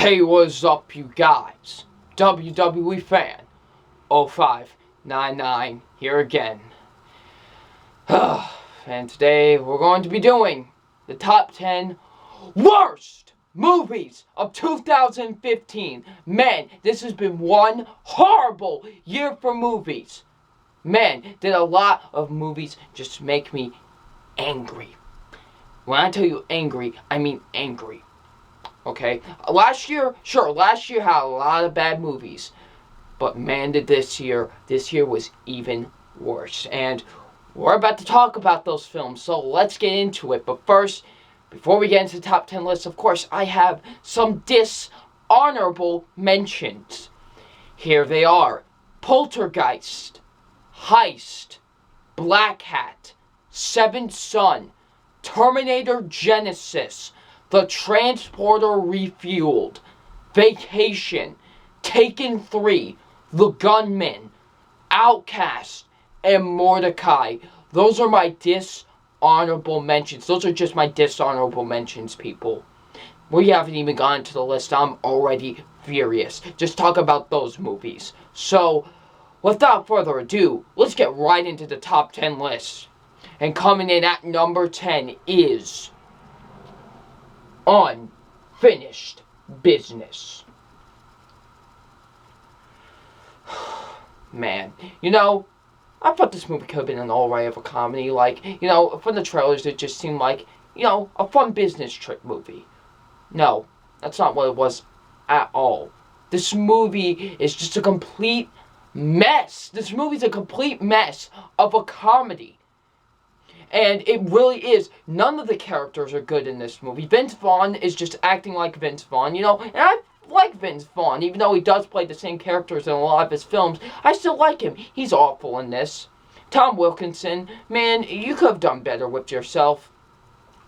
Hey, what's up, you guys? WWE fan 0599 here again. And today we're going to be doing the top 10 worst movies of 2015. Man, this has been one horrible year for movies. Man, did a lot of movies just make me angry. When I tell you angry, I mean angry. Okay, last year had a lot of bad movies, but man, did this year was even worse. And we're about to talk about those films, so let's get into it. But first, before we get into the top 10 list, of course, I have some dishonorable mentions. Here they are: Poltergeist, Heist, Black Hat, Seventh Son, Terminator Genesis, The Transporter Refueled, Vacation, Taken 3, The Gunman, Outcast, and Mordecai. Those are my dishonorable mentions. Those are just my dishonorable mentions, people. We haven't even gotten to the list. I'm already furious. Just talk about those movies. So, without further ado, let's get right into the top 10 list. And coming in at number 10 is Unfinished Business. Man, I thought this movie could have been an alright of a comedy. From the trailers, it just seemed like, a fun business trip movie. No, that's not what it was at all. This movie is just a complete mess. This movie's a complete mess of a comedy. And it really is. None of the characters are good in this movie. Vince Vaughn is just acting like Vince Vaughn, and I like Vince Vaughn, even though he does play the same characters in a lot of his films. I still like him. He's awful in this. Tom Wilkinson, man, you could have done better with yourself.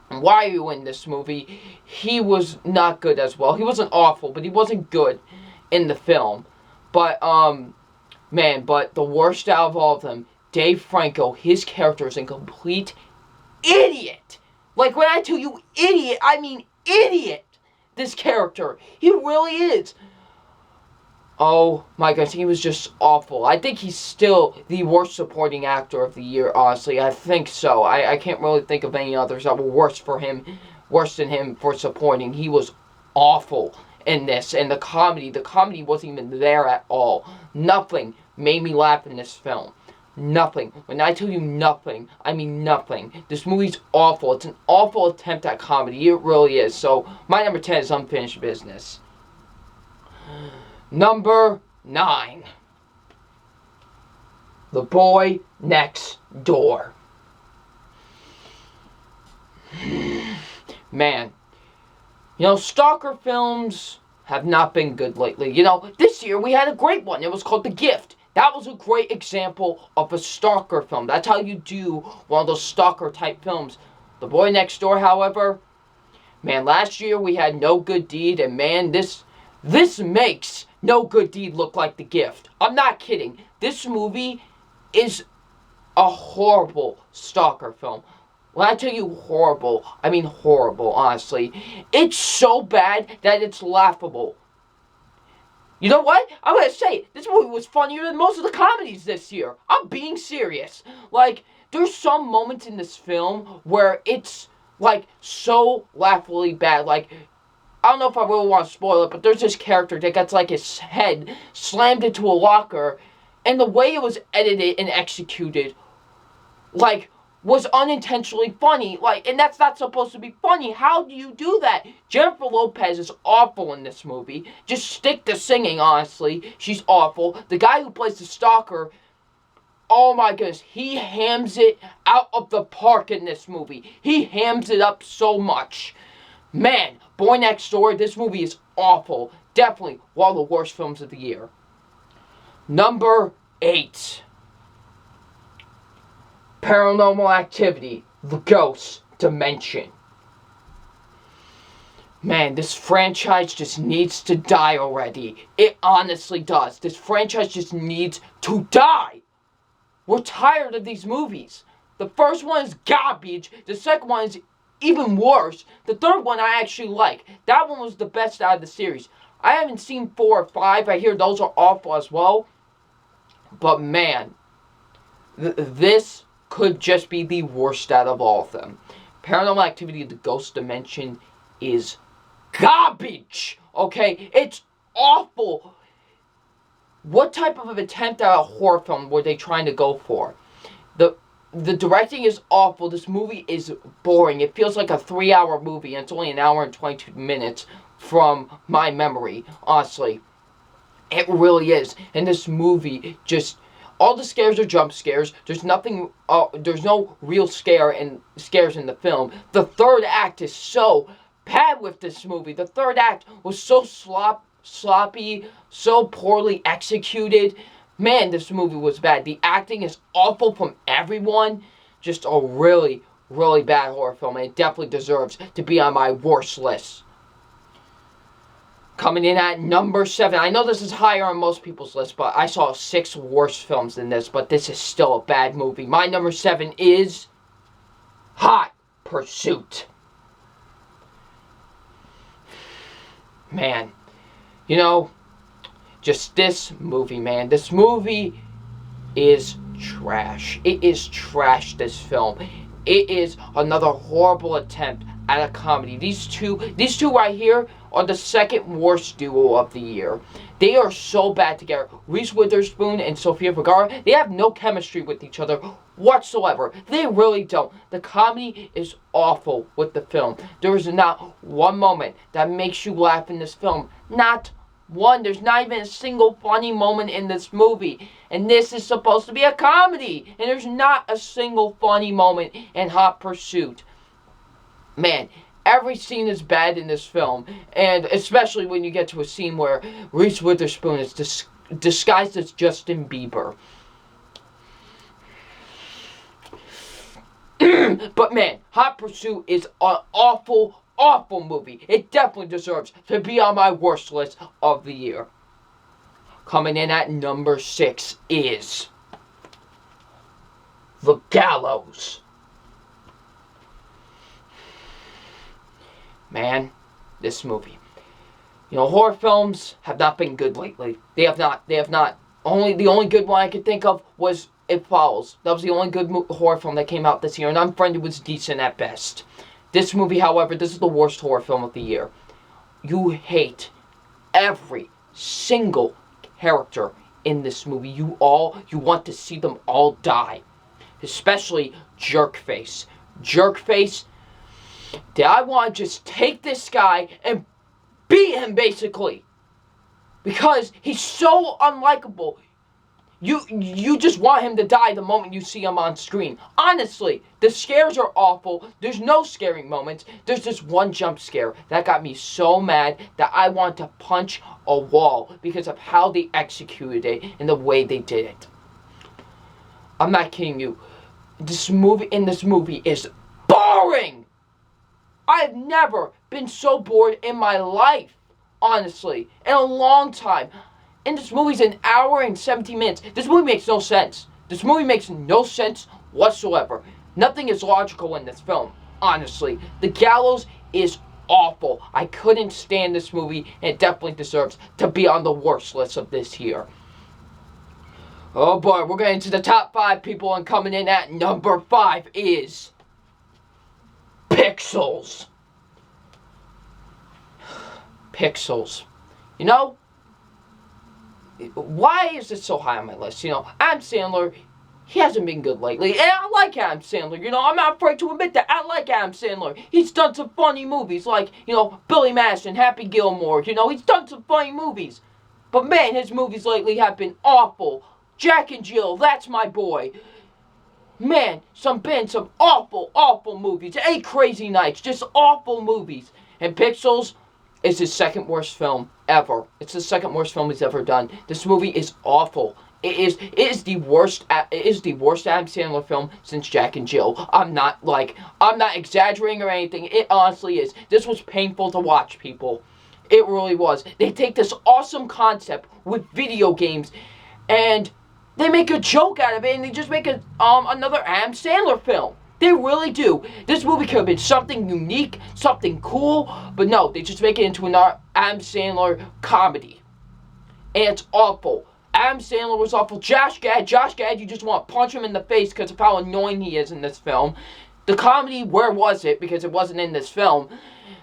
Why are you in this movie? He was not good as well. He wasn't awful, but he wasn't good in the film. But, but the worst out of all of them, Dave Franco, his character is a complete idiot. Like, when I tell you idiot, I mean idiot. This character. He really is. Oh my gosh, he was just awful. I think he's still the worst supporting actor of the year, honestly. I think so. I can't really think of any others that were worse than him for supporting. He was awful in this. And the comedy wasn't even there at all. Nothing made me laugh in this film. Nothing. When I tell you nothing, I mean nothing. This movie's awful. It's an awful attempt at comedy. It really is. So, my number 10 is Unfinished Business. Number 9. The Boy Next Door. Man. Stalker films have not been good lately. This year we had a great one. It was called The Gift. That was a great example of a stalker film. That's how you do one of those stalker type films. The Boy Next Door, however, man, last year we had No Good Deed, and man, this makes No Good Deed look like The Gift. I'm not kidding. This movie is a horrible stalker film. When I tell you horrible, I mean horrible, honestly. It's so bad that it's laughable. You know what? I'm going to say, this movie was funnier than most of the comedies this year. I'm being serious. There's some moments in this film where it's, so laughably bad. I don't know if I really want to spoil it, but there's this character that gets, his head slammed into a locker, and the way it was edited and executed, was unintentionally funny. And that's not supposed to be funny. How do you do that? Jennifer Lopez is awful in this movie. Just stick to singing, honestly. She's awful. The guy who plays the stalker, oh my goodness, he hams it out of the park in this movie. He hams it up so much. Man, Boy Next Door, this movie is awful. Definitely one of the worst films of the year. Number 8. Paranormal Activity, The Ghost Dimension. Man, this franchise just needs to die already. It honestly does. This franchise just needs to die. We're tired of these movies. The first one is garbage. The second one is even worse. The third one I actually like. That one was the best out of the series. I haven't seen 4 or 5. I hear those are awful as well. But man, this could just be the worst out of all of them. Paranormal Activity: The Ghost Dimension is garbage. Okay, it's awful. What type of an attempt at a horror film were they trying to go for? The directing is awful. This movie is boring. It feels like a 3-hour movie, and it's only an hour and 22 minutes from my memory, honestly. It really is. And this movie just, all the scares are jump scares. There's nothing, there's no real scares in the film. The third act is so bad with this movie. The third act was so sloppy, so poorly executed. Man, this movie was bad. The acting is awful from everyone. Just a really, really bad horror film, and it definitely deserves to be on my worst list. Coming in at number 7. I know this is higher on most people's list, but I saw 6 worse films than this, but this is still a bad movie. My number 7 is Hot Pursuit. Man, you know, just this movie, man. This movie is trash. It is trash, this film. It is another horrible attempt at a comedy. These two right here are the second worst duo of the year. They are so bad together. Reese Witherspoon and Sofia Vergara, they have no chemistry with each other whatsoever. They really don't. The comedy is awful with the film. There is not one moment that makes you laugh in this film. Not one. There's not even a single funny moment in this movie. And this is supposed to be a comedy. And there's not a single funny moment in Hot Pursuit. Man, every scene is bad in this film. And especially when you get to a scene where Reese Witherspoon is disguised as Justin Bieber. But man, Hot Pursuit is an awful, awful movie. It definitely deserves to be on my worst list of the year. Coming in at number 6 is The Gallows. Man, this movie. You know, horror films have not been good lately. They have not. The only good one I could think of was It Follows. That was the only good horror film that came out this year, and Unfriended was decent at best. This movie, however, this is the worst horror film of the year. You hate every single character in this movie. You want to see them all die. Especially Jerkface. Jerkface, did I want to just take this guy and beat him, basically. Because he's so unlikable. You just want him to die the moment you see him on screen. Honestly, the scares are awful. There's no scary moments. There's just one jump scare that got me so mad that I want to punch a wall because of how they executed it and the way they did it. I'm not kidding you. This movie is boring. I have never been so bored in my life, honestly, in a long time. And this movie's an hour and 17 minutes. This movie makes no sense. This movie makes no sense whatsoever. Nothing is logical in this film, honestly. The Gallows is awful. I couldn't stand this movie, and it definitely deserves to be on the worst list of this year. Oh boy, we're getting to the top 5 people, and coming in at number 5 is Pixels. Pixels. You know, why is it so high on my list? You know, Adam Sandler, he hasn't been good lately. And I like Adam Sandler. You know, I'm not afraid to admit that. I like Adam Sandler. He's done some funny movies like, you know, Billy Madison, Happy Gilmore. You know, he's done some funny movies. But man, his movies lately have been awful. Jack and Jill, that's my boy. Man, some awful, awful movies. 8 Crazy Nights, just awful movies. And Pixels is his second worst film ever. It's the second worst film he's ever done. This movie is awful. It is the worst Adam Sandler film since Jack and Jill. I'm not exaggerating or anything. It honestly is. This was painful to watch, people. It really was. They take this awesome concept with video games and they make a joke out of it, and they just make another Adam Sandler film. They really do. This movie could have been something unique, something cool, but no, they just make it into an Adam Sandler comedy. And it's awful. Adam Sandler was awful. Josh Gad, you just want to punch him in the face because of how annoying he is in this film. The comedy, where was it? Because it wasn't in this film.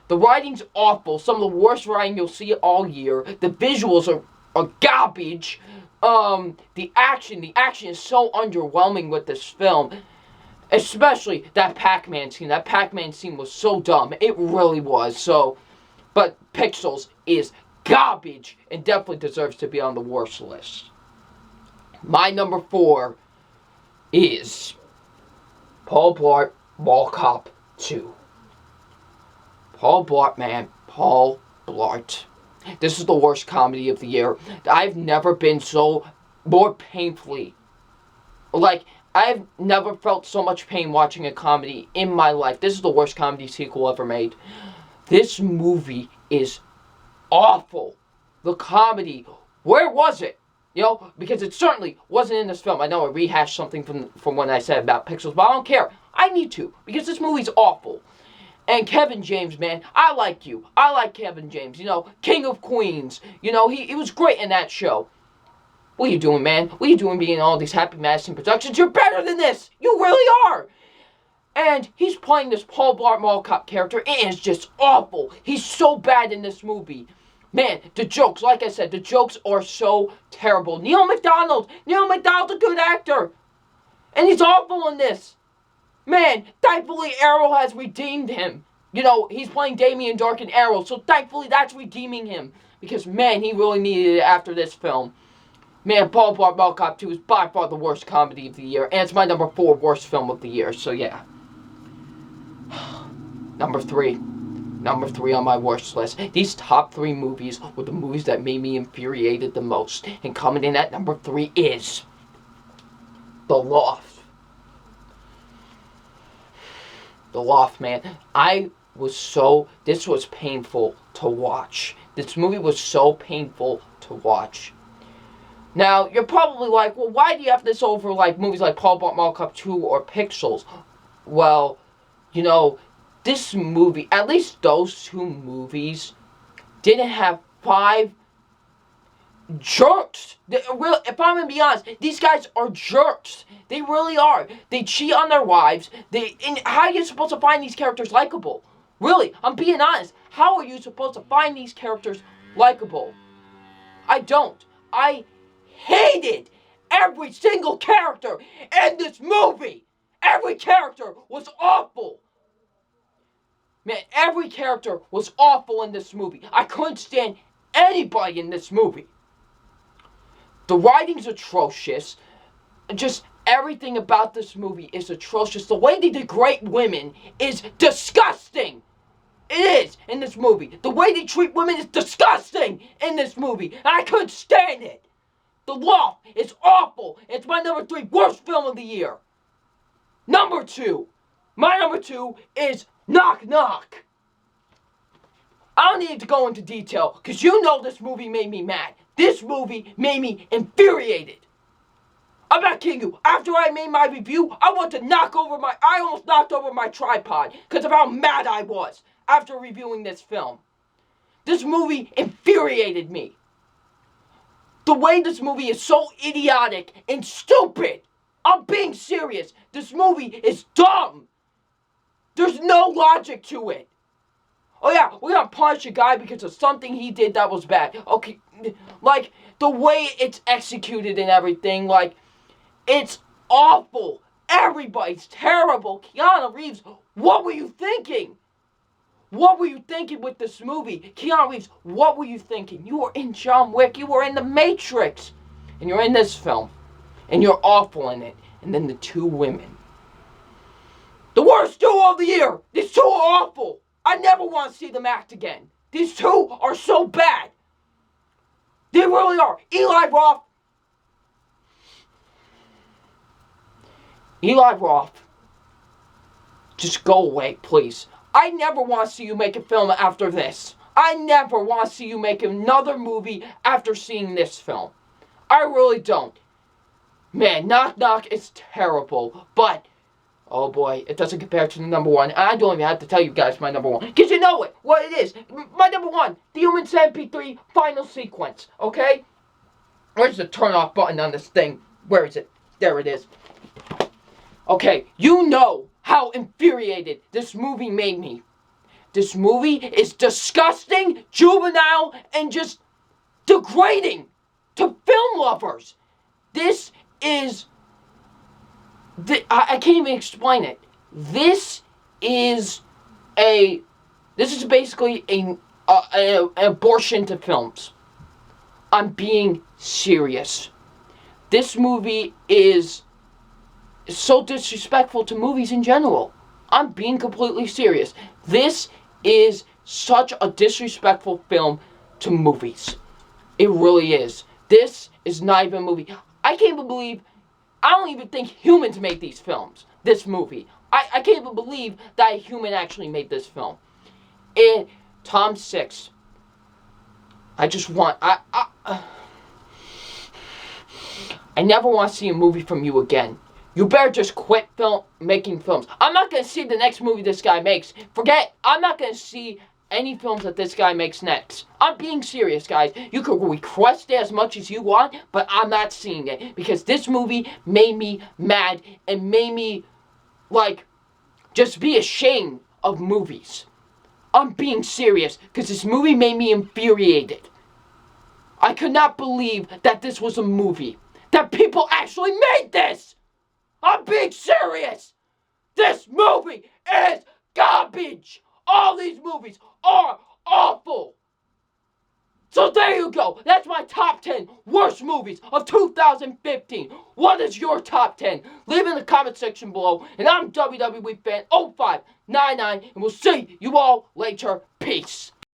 The writing's awful. Some of the worst writing you'll see all year. The visuals are garbage. The action is so underwhelming with this film. Especially that Pac-Man scene. That Pac-Man scene was so dumb. It really was. But Pixels is garbage and definitely deserves to be on the worst list. My number 4 is Paul Blart Mall Cop 2. Paul Blart, man. Paul Blart. This is the worst comedy of the year. I've never been more painfully. I've never felt so much pain watching a comedy in my life. This is the worst comedy sequel ever made. This movie is awful. The comedy, where was it? Because it certainly wasn't in this film. I know I rehashed something from what I said about Pixels, but I don't care. I need to, because this movie's awful. And Kevin James, man, I like you. I like Kevin James, King of Queens. He was great in that show. What are you doing, man? What are you doing being in all these Happy Madison productions? You're better than this! You really are! And he's playing this Paul Blart Mall Cop character. It is just awful. He's so bad in this movie. Man, the jokes, like I said, the jokes are so terrible. Neil McDonald's a good actor. And he's awful in this. Man, thankfully Arrow has redeemed him. He's playing Damien Dark in Arrow, so thankfully that's redeeming him. Because, man, he really needed it after this film. Man, Paul Blart Mall Cop 2 is by far the worst comedy of the year. And it's my number 4 worst film of the year, so yeah. Number 3 on my worst list. These top 3 movies were the movies that made me infuriated the most. And coming in at number 3 is The Loft. The Loft, man. This was painful to watch. This movie was so painful to watch. Now, you're probably like, well, why do you have this over movies like Paul Blart Mall Cop 2 or Pixels? Well, this movie, at least those 2 movies, didn't have 5 jerks. If I'm going to be honest, these guys are jerks. They really are. They cheat on their wives. And how are you supposed to find these characters likable? Really, I'm being honest. How are you supposed to find these characters likable? I don't. I hated every single character in this movie. Every character was awful. Man, every character was awful in this movie. I couldn't stand anybody in this movie. The writing's atrocious. Just everything about this movie is atrocious. The way they degrade women is disgusting. It is in this movie. The way they treat women is disgusting in this movie. And I couldn't stand it. The Loft is awful. It's my number 3 worst film of the year. Number 2. My number 2 is Knock Knock. I don't need to go into detail because this movie made me mad. This movie made me infuriated. I'm not kidding you. After I made my review, I almost knocked over my tripod because of how mad I was after reviewing this film. This movie infuriated me. The way this movie is so idiotic and stupid. I'm being serious. This movie is dumb. There's no logic to it. Oh yeah, we're gonna punish a guy because of something he did that was bad. Okay, the way it's executed and everything, it's awful. Everybody's terrible. Keanu Reeves, what were you thinking? What were you thinking with this movie? Keanu Reeves, what were you thinking? You were in John Wick, you were in The Matrix, and you're in this film, and you're awful in it. And then the 2 women. The worst duo of the year! These 2 are awful! I never want to see them act again. These 2 are so bad. They really are. Eli Roth, just go away, please. I never want to see you make a film after this. I never want to see you make another movie after seeing this film. I really don't. Man, Knock Knock is terrible, but Oh boy, it doesn't compare to the number one. I don't even have to tell you guys my number one, because you know it, what it is. My number one, The Human Centipede 3 final sequence, okay? Where's the turn off button on this thing? Where is it? There it is. Okay, you know how infuriated this movie made me. This movie is disgusting, juvenile, and just degrading to film lovers. This is... I can't even explain it. This is basically an abortion to films. I'm being serious. This movie is so disrespectful to movies in general. I'm being completely serious. This is such a disrespectful film to movies. It really is. This is not even a movie. I don't even think humans made these films. This movie. I can't even believe that a human actually made this film. And Tom Six. I never want to see a movie from you again. You better just quit making films. I'm not going to see the next movie this guy makes. I'm not going to see any films that this guy makes next. I'm being serious, guys. You can request it as much as you want, but I'm not seeing it. Because this movie made me mad and made me, just be ashamed of movies. I'm being serious, because this movie made me infuriated. I could not believe that this was a movie. That people actually made this! I'm being serious! This movie is garbage! All these movies are awful! So there you go. That's my top 10 worst movies of 2015. What is your top 10? Leave in the comment section below. And I'm WWE Fan 0599, and we'll see you all later. Peace.